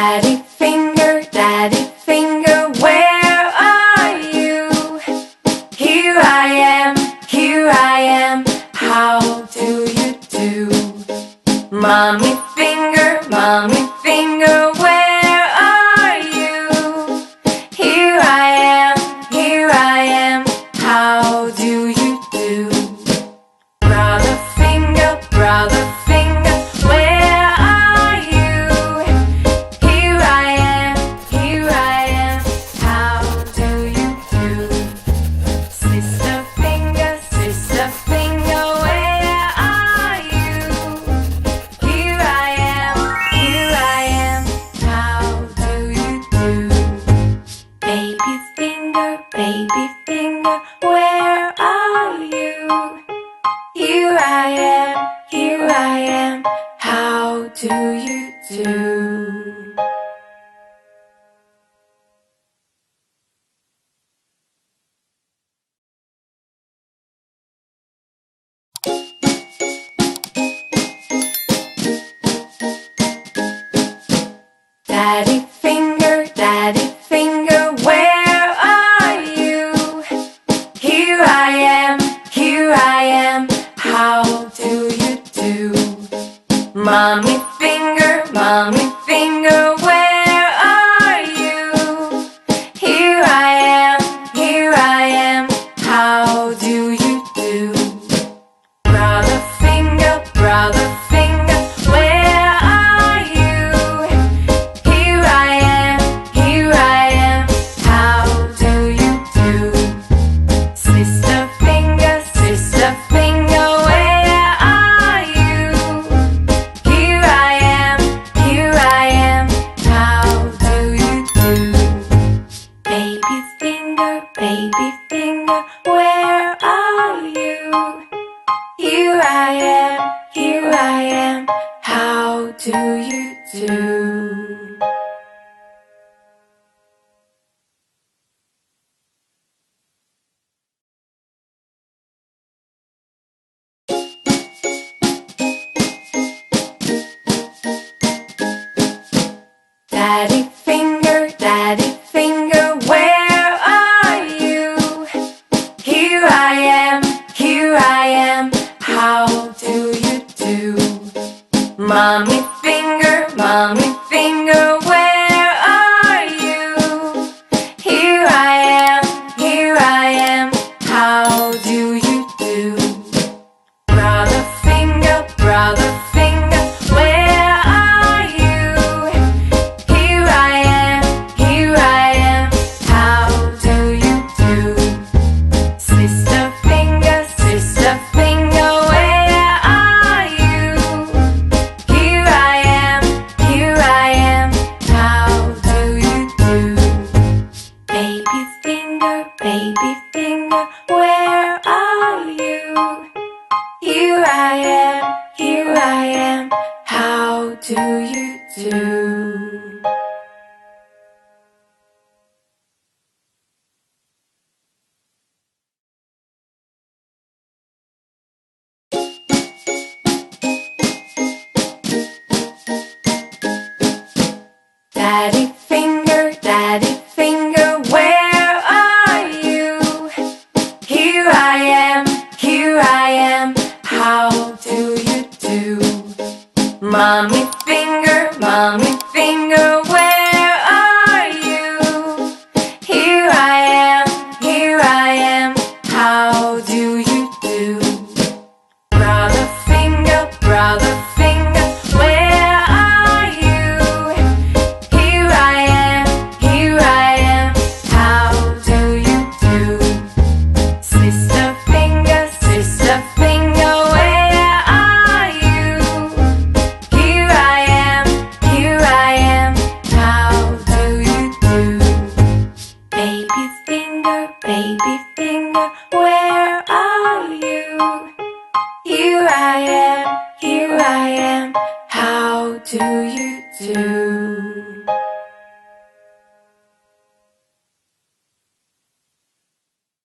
Daddy finger, where are you? Here I am, how do you do? Mommy finger, where are you? Here I am, how do you do? Brother finger, where are you? Here I am, how do you do? Sister finger, where are you? Here I am, how do you do? Baby finger, where are you? Here I am, how do you do? Daddy finger, where are you? Here I am, how do you do? Mommy finger, where are you? Here I am, how do you do? Brother finger, where are you? Here I am, how do you do? Sister finger, where are you? Here I am, how do you do? Baby finger, where are you? Here I am, how do you do? Daddy finger, where are you? Here I am, how do you do? Mommy finger, where are you? Here I am, how do you do? Brother finger, where are you? Here I am, how do you do? Sister finger, where are you? Here I am, how do you do? Baby finger, where are you? Here I am, how do you do? Daddy finger, Daddy finger, where are you? Here I am, how do you do? Baby finger, where are you? Here I am, how do you do? Sister finger, where are you? Here I am, how do you do? Baby finger, where are you? Here I am, how do you do? How do you do? Daddy finger, where are you? Here I am, how do you do? Mommy finger, where are you? Here I am, how do you do? Brother finger, where are you? Here I am, how do you do? Sister finger, where are you? Here I am, how do you do? Baby finger, where are you? Here I am, how do you do?